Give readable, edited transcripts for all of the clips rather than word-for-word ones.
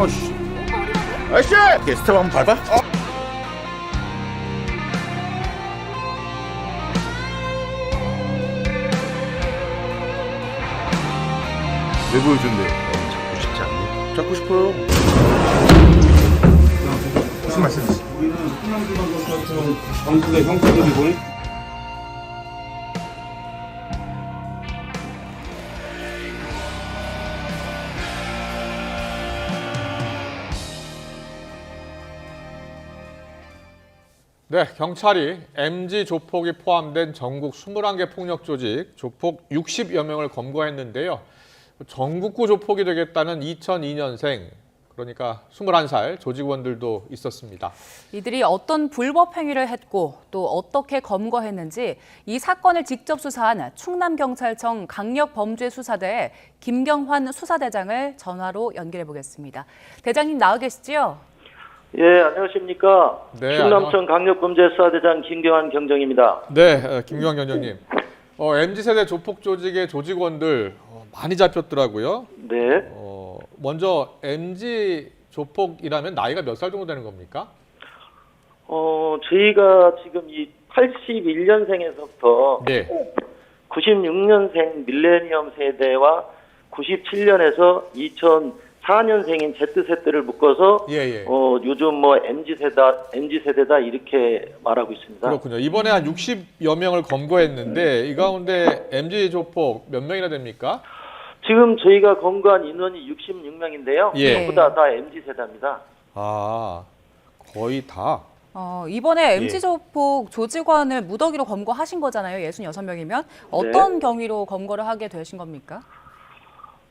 씨. 아이씨! 스텝 한번 밟아? 왜 보여준대? 잡고 싶지 않니? 잡고 싶어요. 무슨 말씀이세요? 우리는 충남지방경찰청 전국의 경찰들이 보니 네, 경찰이 MG 조폭이 포함된 전국 21개 폭력 조직 조폭 60여 명을 검거했는데요. 전국구 조폭이 되겠다는 2002년생, 그러니까 21살 조직원들도 있었습니다. 이들이 어떤 불법 행위를 했고 또 어떻게 검거했는지 이 사건을 직접 수사한 충남경찰청 강력범죄수사대 김경환 수사대장을 전화로 연결해 보겠습니다. 대장님 나와 계시죠? 예, 안녕하십니까. 네, 충남청 강력범죄수사대장 김경환 경정입니다. 네, 김경환 경장님. MZ세대 조폭 조직의 조직원들 많이 잡혔더라고요. 네. 먼저 MG 조폭이라면 나이가 몇 살 정도 되는 겁니까? 저희가 지금 이 81년생에서부터 네. 96년생 밀레니엄 세대와 97년에서 2004년생인 Z세대를 묶어서 예. 요즘 뭐 MZ세대다 이렇게 말하고 있습니다. 그렇군요. 이번에 한 60여 명을 검거했는데 이 가운데 MG 조폭 몇 명이나 됩니까? 지금 저희가 검거한 인원이 66명인데요. 예. 전부 다 MZ세대입니다. 아, 거의 다. 이번에 예. MG 조폭 조직원을 무더기로 검거하신 거잖아요. 66명이면. 어떤 경위로 검거를 하게 되신 겁니까?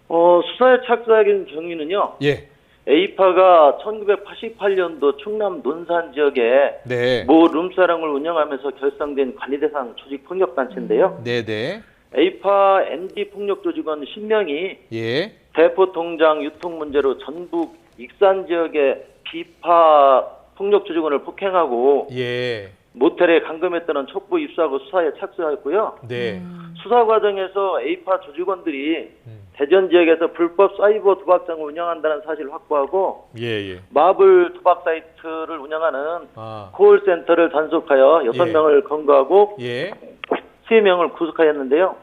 수사에 착수하게 된 경위는요. 예. A파가 1988년도 충남 논산 지역에 네. 모 룸사롱을 운영하면서 결성된 관리대상 조직폭력단체인데요. 네네. A파 MD 폭력조직원 10명이 예. 대포 통장 유통 문제로 전북 익산 지역의 비파 폭력조직원을 폭행하고 예. 모텔에 감금했다는 촉부 입수하고 수사에 착수하였고요. 네. 수사 과정에서 A파 조직원들이 대전 지역에서 불법 사이버 도박장을 운영한다는 사실을 확보하고 예. 마블 도박 사이트를 운영하는 아. 콜센터를 단속하여 6명을 검거하고 예. 3명을 구속하였는데요.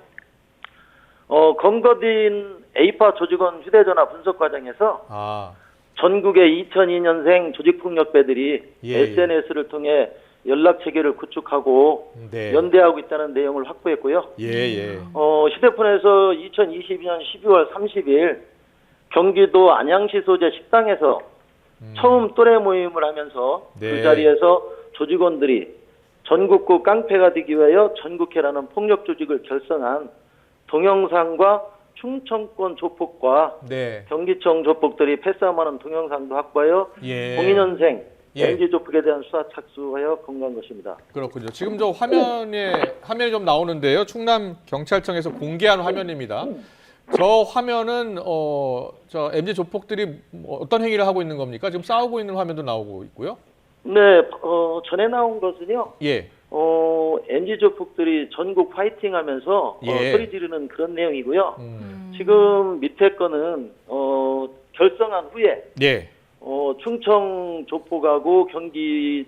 검거된 A파 조직원 휴대전화 분석 과정에서 아. 전국의 2002년생 조직폭력배들이 예. SNS를 통해 연락 체계를 구축하고 네. 연대하고 있다는 내용을 확보했고요. 예. 휴대폰에서 2022년 12월 30일 경기도 안양시 소재 식당에서 처음 또래 모임을 하면서 네. 그 자리에서 조직원들이 전국구 깡패가 되기 위하여 전국회라는 폭력 조직을 결성한 동영상과 충청권 조폭과 네. 경기청 조폭들이 패싸움하는 동영상도 확보하여 예. 02년생 예. MG 조폭에 대한 수사 착수하여 검거한 것입니다. 그렇군요. 지금 저 화면이 좀 나오는데요. 충남 경찰청에서 공개한 화면입니다. 저 화면은 저 MZ 조폭들이 어떤 행위를 하고 있는 겁니까? 지금 싸우고 있는 화면도 나오고 있고요. 네, 전에 나온 것은요. 예. MG 조폭들이 전국 파이팅하면서 예. 소리 지르는 그런 내용이고요. 음. 지금 밑에 거는 결성한 후에 예. 충청 조폭하고 경기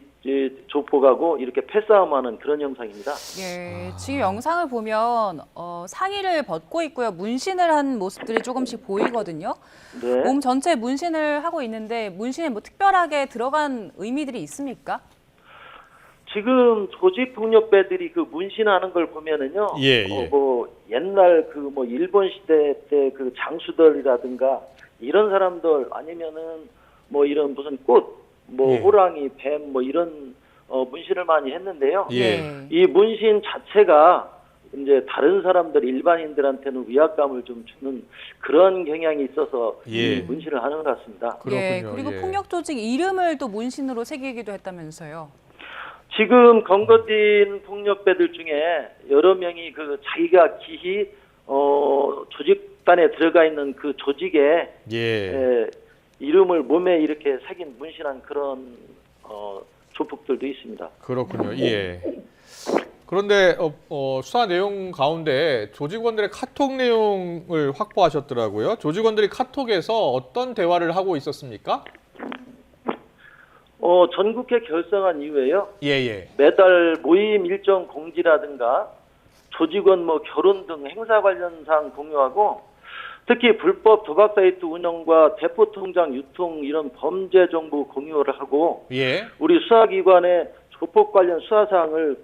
조폭하고 이렇게 패싸움하는 그런 영상입니다. 예, 지금 영상을 보면 상의를 벗고 있고요. 문신을 한 모습들이 조금씩 보이거든요. 네. 몸 전체에 문신을 하고 있는데 문신에 뭐 특별하게 들어간 의미들이 있습니까? 지금 조직폭력배들이 그 문신하는 걸 보면은요. 예. 뭐 옛날 그 뭐 일본 시대 때 그 장수들이라든가 이런 사람들 아니면은 뭐 이런 무슨 꽃, 뭐 예. 호랑이, 뱀 뭐 이런 문신을 많이 했는데요. 예. 이 문신 자체가 이제 다른 사람들 일반인들한테는 위압감을 좀 주는 그런 경향이 있어서 예. 이 문신을 하는 것 같습니다. 예, 그렇군요. 그리고 예. 폭력 조직 이름을 또 문신으로 새기기도 했다면서요. 지금 검거된 폭력배들 중에 여러 명이 그 자기가 기히 조직단에 들어가 있는 그 조직에 예. 이름을 몸에 이렇게 새긴 문신한 그런 조폭들도 있습니다. 그렇군요. 예. 그런데 수사 내용 가운데 조직원들의 카톡 내용을 확보하셨더라고요. 조직원들이 카톡에서 어떤 대화를 하고 있었습니까? 전국회 결성한 이후에요. 예. 매달 모임 일정 공지라든가 조직원 결혼 등 행사 관련 사항 공유하고 특히 불법 도박 사이트 운영과 대포 통장 유통 이런 범죄 정보 공유를 하고 예. 우리 수사기관의 조폭 관련 수사 사항을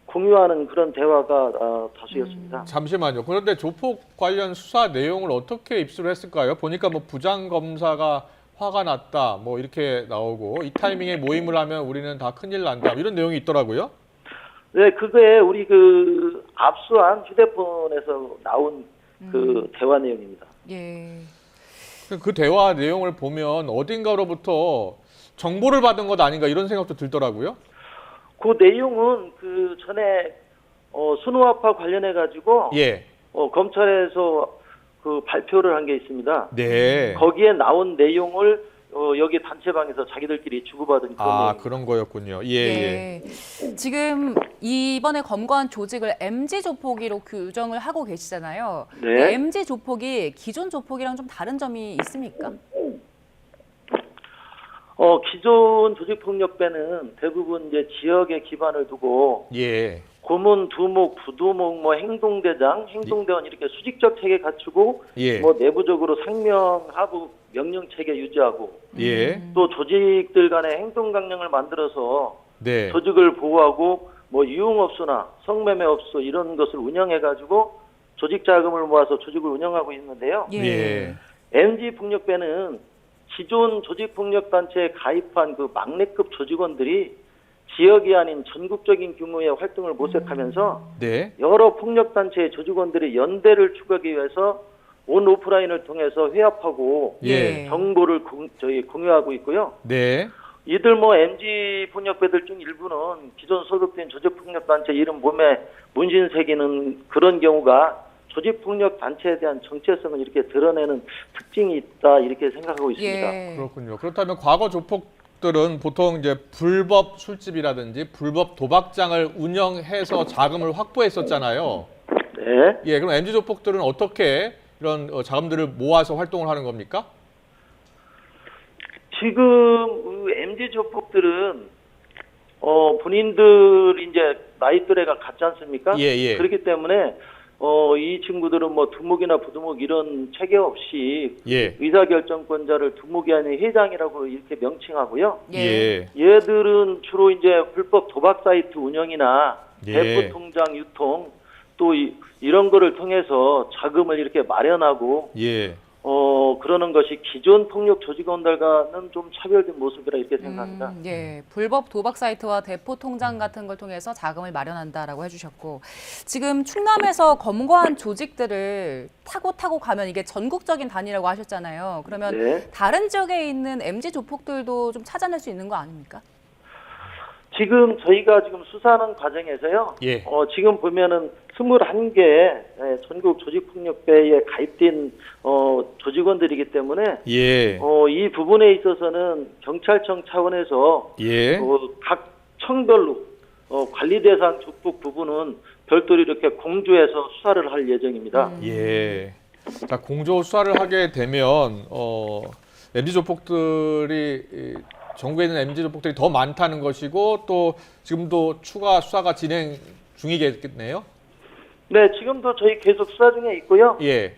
공유하는 그런 대화가 다수였습니다. 잠시만요. 그런데 조폭 관련 수사 내용을 어떻게 입수를 했을까요? 보니까 부장 검사가 화가 났다, 이렇게 나오고 이 타이밍에 모임을 하면 우리는 다 큰일 난다 이런 내용이 있더라고요. 네, 그게 우리 압수한 휴대폰에서 나온 대화 내용입니다. 예. 그 대화 내용을 보면 어딘가로부터 정보를 받은 것 아닌가 이런 생각도 들더라고요. 그 내용은 전에 순우아파 관련해 가지고 예. 검찰에서 발표를 한 게 있습니다. 네. 거기에 나온 내용을 여기 단체방에서 자기들끼리 주고받은 그런 내용. 그런 거였군요. 예. 지금 이번에 검거한 조직을 MG 조폭이로 규정을 하고 계시잖아요. 네. MG 조폭이 기존 조폭이랑 좀 다른 점이 있습니까? 기존 조직폭력배는 대부분 이제 지역에 기반을 두고 예. 고문, 두목, 부두목, 행동대장, 행동대원 이렇게 수직적 체계 갖추고 예. 내부적으로 상명, 하부, 명령 체계 유지하고 예. 또 조직들 간의 행동 강령을 만들어서 네. 조직을 보호하고 유흥업소나 성매매업소 이런 것을 운영해 가지고 조직 자금을 모아서 조직을 운영하고 있는데요. 예. MG 폭력배는 기존 조직폭력단체에 가입한 막내급 조직원들이 지역이 아닌 전국적인 규모의 활동을 모색하면서 네. 여러 폭력단체의 조직원들이 연대를 추구하기 위해서 온 오프라인을 통해서 회합하고 예. 정보를 공유하고 있고요. 네. 이들 MG 폭력배들 중 일부는 기존 소속된 조직폭력단체 이름 몸에 문신 새기는 그런 경우가 조직폭력단체에 대한 정체성을 이렇게 드러내는 특징이 있다 이렇게 생각하고 있습니다. 예. 그렇군요. 그렇다면 과거 조폭들은 보통 이제 불법 술집이라든지 불법 도박장을 운영해서 자금을 확보했었잖아요. 네. 예, 그럼 MG 조폭들은 어떻게 이런 자금들을 모아서 활동을 하는 겁니까? 지금 MG 조폭들은 본인들 이제 나이 또래가 같지 않습니까? 예. 그렇기 때문에 이 친구들은 두목이나 부두목 이런 체계 없이 예. 의사결정권자를 두목이 아닌 회장이라고 이렇게 명칭하고요. 예. 얘들은 주로 이제 불법 도박 사이트 운영이나 예. 대포 통장 유통 또 이런 거를 통해서 자금을 이렇게 마련하고 예. 그러는 것이 기존 폭력 조직원들과는 좀 차별된 모습이라 이렇게 생각합니다. 예, 불법 도박 사이트와 대포 통장 같은 걸 통해서 자금을 마련한다라고 해주셨고, 지금 충남에서 검거한 조직들을 타고 가면 이게 전국적인 단위라고 하셨잖아요. 그러면 네. 다른 지역에 있는 MG 조폭들도 좀 찾아낼 수 있는 거 아닙니까? 지금 저희가 지금 수사하는 과정에서요. 예. 지금 보면은 21개 전국 조직폭력배에 가입된 조직원들이기 때문에 예. 이 부분에 있어서는 경찰청 차원에서 예. 각 청별로 관리 대상 조폭 부분은 별도로 이렇게 공조해서 수사를 할 예정입니다. 예. 자, 공조 수사를 하게 되면 MG 조폭들이 전국에 있는 MG 조폭들이 더 많다는 것이고 또 지금도 추가 수사가 진행 중이겠네요. 네, 지금도 저희 계속 수사 중에 있고요. 예.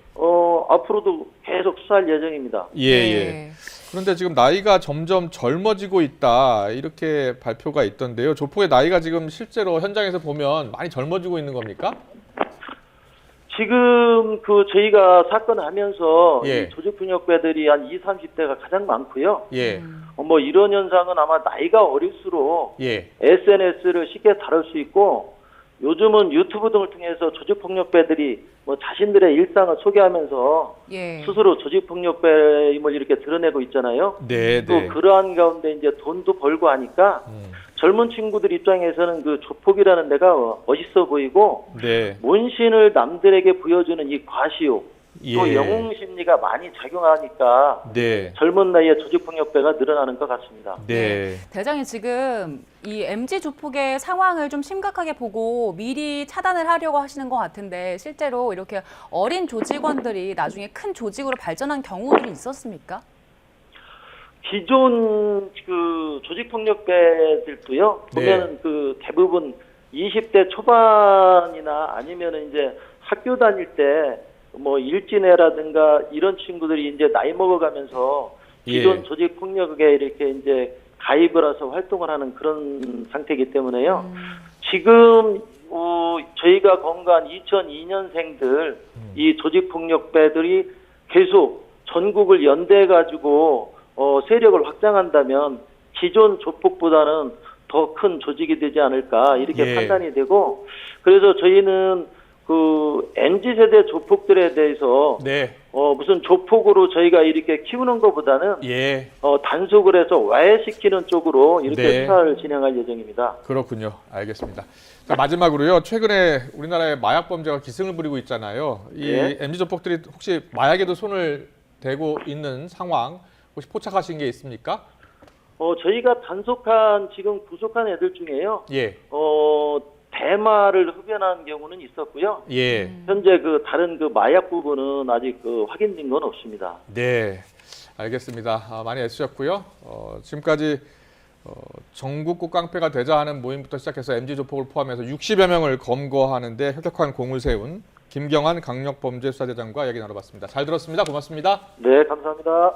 앞으로도 계속 수사할 예정입니다. 예. 그런데 지금 나이가 점점 젊어지고 있다 이렇게 발표가 있던데요. 조폭의 나이가 지금 실제로 현장에서 보면 많이 젊어지고 있는 겁니까? 지금 저희가 사건을 하면서 예. 이 조직폭력배들이 한 20, 30대가 가장 많고요. 예. 이런 현상은 아마 나이가 어릴수록 예. SNS를 쉽게 다룰 수 있고 요즘은 유튜브 등을 통해서 조직폭력배들이 자신들의 일상을 소개하면서 예. 스스로 조직폭력배임을 이렇게 드러내고 있잖아요. 네. 또 그러한 가운데 이제 돈도 벌고 하니까 젊은 친구들 입장에서는 조폭이라는 데가 멋있어 보이고 네. 문신을 남들에게 보여주는 이 과시욕 또 예. 영웅 심리가 많이 작용하니까 네. 젊은 나이에 조직폭력배가 늘어나는 것 같습니다. 네. 대장님 지금 이 MZ 조폭의 상황을 좀 심각하게 보고 미리 차단을 하려고 하시는 것 같은데 실제로 이렇게 어린 조직원들이 나중에 큰 조직으로 발전한 경우들이 있었습니까? 기존 그 조직폭력배들도요, 보면은 그 대부분 20대 초반이나 아니면은 이제 학교 다닐 때 뭐 일진회라든가 이런 친구들이 이제 나이 먹어가면서 기존 예. 조직폭력에 이렇게 이제 가입을 해서 활동을 하는 그런 상태이기 때문에요. 지금 저희가 건거한 2002년생들 이 조직폭력배들이 계속 전국을 연대해가지고 세력을 확장한다면 기존 조폭보다는 더 큰 조직이 되지 않을까 이렇게 예. 판단이 되고, 그래서 저희는 그 MZ세대 조폭들에 대해서 네. 무슨 조폭으로 저희가 이렇게 키우는 것보다는 예. 단속을 해서 와해시키는 쪽으로 이렇게 네. 수사를 진행할 예정입니다. 그렇군요. 알겠습니다. 자, 마지막으로요. 최근에 우리나라의 마약 범죄가 기승을 부리고 있잖아요. 이 네. MZ 조폭들이 혹시 마약에도 손을 대고 있는 상황 혹시 포착하신 게 있습니까? 저희가 단속한 지금 구속한 애들 중에요. 예. 대마를 흡연한 경우는 있었고요. 예. 현재 그 다른 그 마약 부분은 아직 그 확인된 건 없습니다. 네. 알겠습니다. 많이 애쓰셨고요. 지금까지 전국구 깡패가 되자 하는 모임부터 시작해서 MZ 조폭을 포함해서 60여 명을 검거하는데 혁혁한 공을 세운 김경환 강력범죄수사대장과 이야기 나눠봤습니다. 잘 들었습니다. 고맙습니다. 네, 감사합니다.